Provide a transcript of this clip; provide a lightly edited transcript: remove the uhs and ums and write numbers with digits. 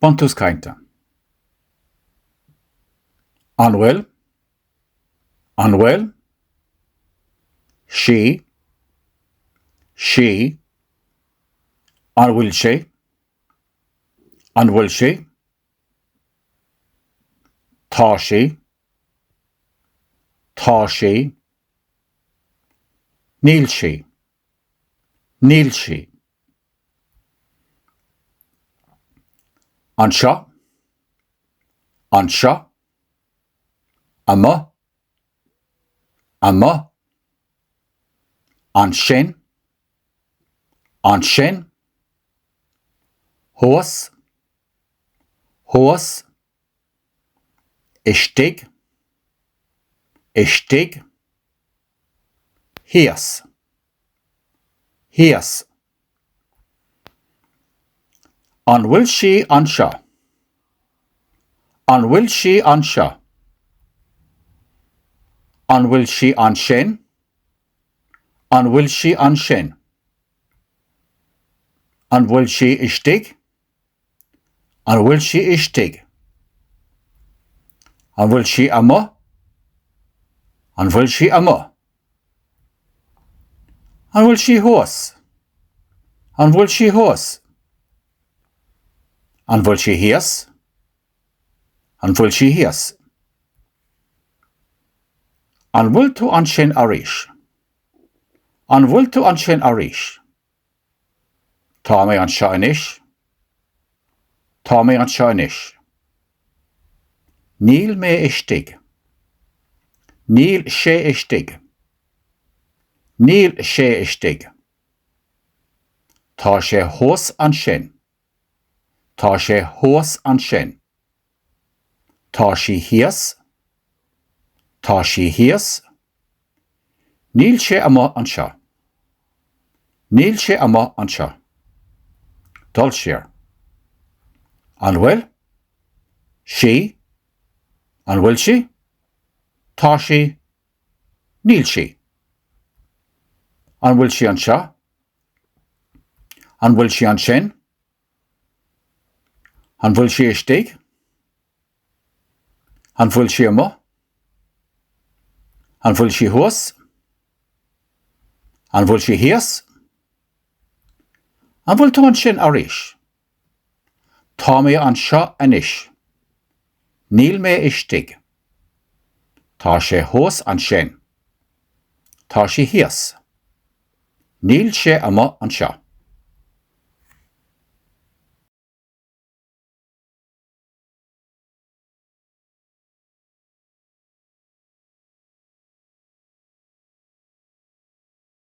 Buntús Cainte. An bhfuil, an bhfuil, sí, an bhfuil sé, tá sí, níl sí, an seo, ama, an sin, thuas, istigh, thaobhas, an bhfuil sí an seo, an bhfuil sí an seo, an bhfuil sí an sin, an bhfuil sí an sin, an bhfuil sí istigh, an bhfuil sí istigh, an bhfuil sí ama, an bhfuil sí ama, an bhfuil sí thuas, an bhfuil sí thuas, an bhfuil sí thaobhas, an bhfuil sí thaobhas, an bhfuil tú an sin arís, an bhfuil tú an sin arís, tá mé an seo anois, tá mé an seo anois, níl mé istigh, níl sé istigh, tá sé thuas an sin, tá sí thaobhas, níl sé ama an seo, dul siar, an bhfuil, sí, an bhfuil sí, tá sí, níl sí, an bhfuil sí an seo, an bhfuil sí an sin, an bhfuil sí istigh, an bhfuil sí ama, an bhfuil sí thuas, an bhfuil sí thaobhas, an bhfuil tú an sin arís, tá mé an seo anois, níl mé istigh, tá sé thuas an sin, tá sí thaobhas, níl sé ama an seo.